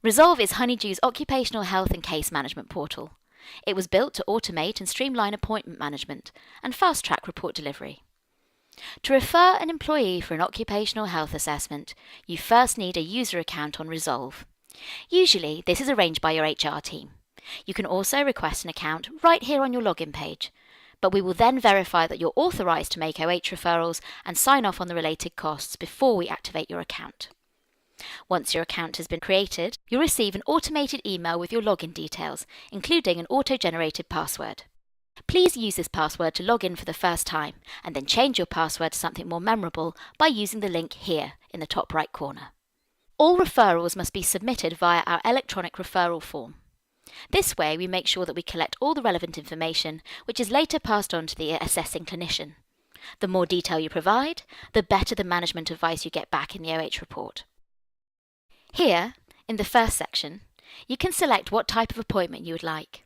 Resolve is Honeydew's occupational health and case management portal. It was built to automate and streamline appointment management and fast-track report delivery. To refer an employee for an occupational health assessment, you first need a user account on Resolve. Usually, this is arranged by your HR team. You can also request an account right here on your login page, but we will then verify that you're authorised to make OH referrals and sign off on the related costs before we activate your account. Once your account has been created, you'll receive an automated email with your login details, including an auto-generated password. Please use this password to log in for the first time, and then change your password to something more memorable by using the link here in the top right corner. All referrals must be submitted via our electronic referral form. This way we make sure that we collect all the relevant information, which is later passed on to the assessing clinician. The more detail you provide, the better the management advice you get back in the OH report. Here, in the first section, you can select what type of appointment you would like.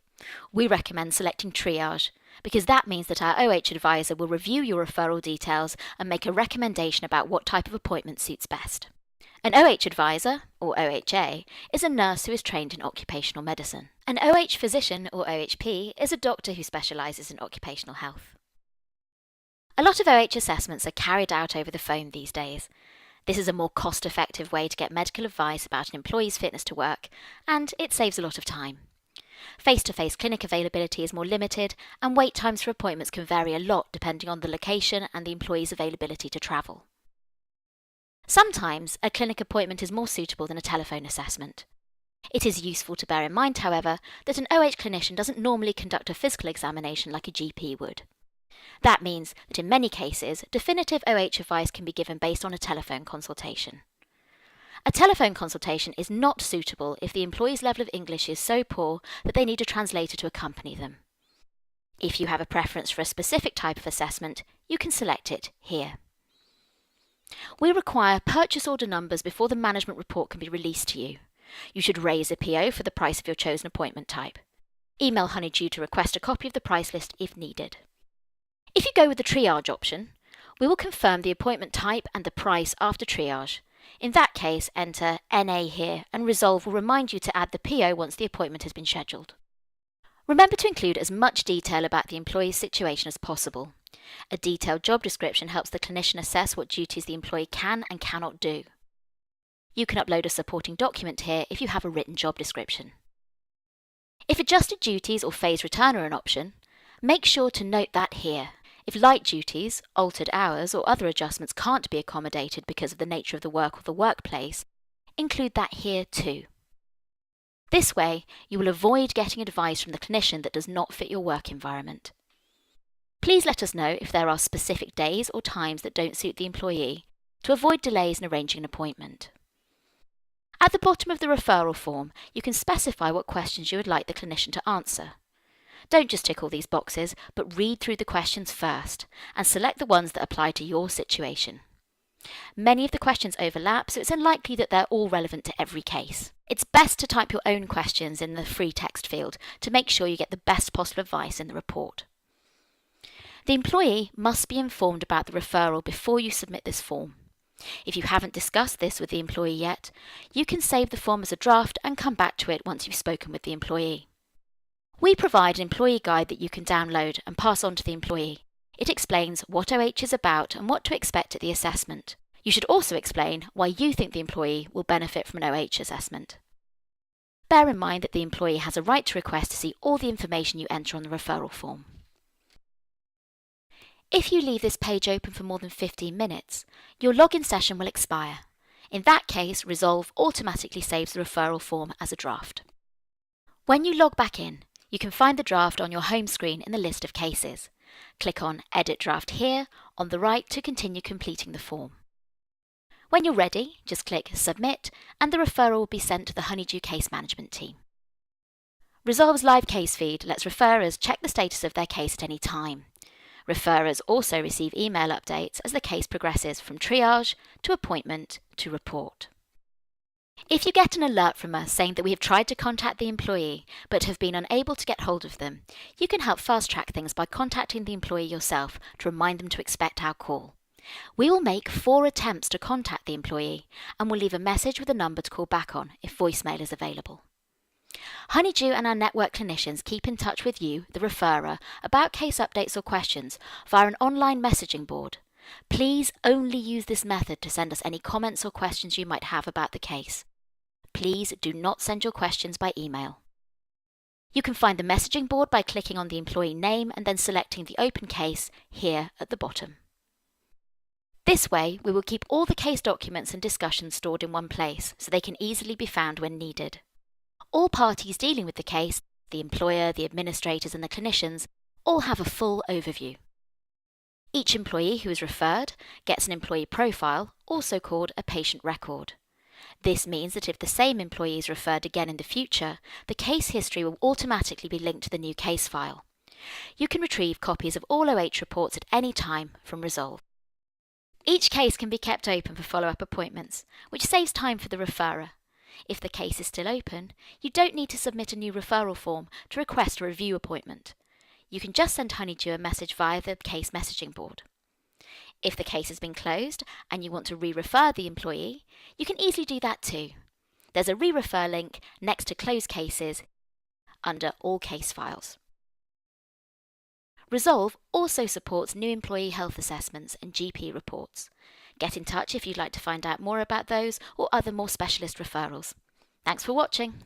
We recommend selecting triage, because that means that our OH advisor will review your referral details and make a recommendation about what type of appointment suits best. An OH advisor, or OHA, is a nurse who is trained in occupational medicine. An OH physician, or OHP, is a doctor who specialises in occupational health. A lot of OH assessments are carried out over the phone these days. This is a more cost-effective way to get medical advice about an employee's fitness to work, and it saves a lot of time. Face-to-face clinic availability is more limited, and wait times for appointments can vary a lot depending on the location and the employee's availability to travel. Sometimes a clinic appointment is more suitable than a telephone assessment. It is useful to bear in mind, however, that an OH clinician doesn't normally conduct a physical examination like a GP would. That means that in many cases, definitive OH advice can be given based on a telephone consultation. A telephone consultation is not suitable if the employee's level of English is so poor that they need a translator to accompany them. If you have a preference for a specific type of assessment, you can select it here. We require purchase order numbers before the management report can be released to you. You should raise a PO for the price of your chosen appointment type. Email Honeydew to request a copy of the price list if needed. If you go with the triage option, we will confirm the appointment type and the price after triage. In that case, enter NA here, and Resolve will remind you to add the PO once the appointment has been scheduled. Remember to include as much detail about the employee's situation as possible. A detailed job description helps the clinician assess what duties the employee can and cannot do. You can upload a supporting document here if you have a written job description. If adjusted duties or phase return are an option, make sure to note that here. If light duties, altered hours, or other adjustments can't be accommodated because of the nature of the work or the workplace, include that here too. This way, you will avoid getting advice from the clinician that does not fit your work environment. Please let us know if there are specific days or times that don't suit the employee to avoid delays in arranging an appointment. At the bottom of the referral form, you can specify what questions you would like the clinician to answer. Don't just tick all these boxes, but read through the questions first and select the ones that apply to your situation. Many of the questions overlap, so it's unlikely that they're all relevant to every case. It's best to type your own questions in the free text field to make sure you get the best possible advice in the report. The employee must be informed about the referral before you submit this form. If you haven't discussed this with the employee yet, you can save the form as a draft and come back to it once you've spoken with the employee. We provide an employee guide that you can download and pass on to the employee. It explains what OH is about and what to expect at the assessment. You should also explain why you think the employee will benefit from an OH assessment. Bear in mind that the employee has a right to request to see all the information you enter on the referral form. If you leave this page open for more than 15 minutes, your login session will expire. In that case, Resolve automatically saves the referral form as a draft. When you log back in, you can find the draft on your home screen in the list of cases. Click on Edit Draft here on the right to continue completing the form. When you're ready, just click Submit and the referral will be sent to the Honeydew case management team. Resolve's live case feed lets referrers check the status of their case at any time. Referrers also receive email updates as the case progresses from triage to appointment to report. If you get an alert from us saying that we have tried to contact the employee but have been unable to get hold of them, you can help fast-track things by contacting the employee yourself to remind them to expect our call. We will make 4 attempts to contact the employee and will leave a message with a number to call back on if voicemail is available. Honeydew and our network clinicians keep in touch with you, the referrer, about case updates or questions via an online messaging board. Please only use this method to send us any comments or questions you might have about the case. Please do not send your questions by email. You can find the messaging board by clicking on the employee name and then selecting the open case here at the bottom. This way, we will keep all the case documents and discussions stored in one place so they can easily be found when needed. All parties dealing with the case, the employer, the administrators and the clinicians, all have a full overview. Each employee who is referred gets an employee profile, also called a patient record. This means that if the same employee is referred again in the future, the case history will automatically be linked to the new case file. You can retrieve copies of all OH reports at any time from Resolve. Each case can be kept open for follow-up appointments, which saves time for the referrer. If the case is still open, you don't need to submit a new referral form to request a review appointment. You can just send Honeydew a message via the case messaging board. If the case has been closed and you want to re-refer the employee, you can easily do that too. There's a re-refer link next to closed cases under all case files. Resolve also supports new employee health assessments and GP reports. Get in touch if you'd like to find out more about those or other more specialist referrals. Thanks for watching.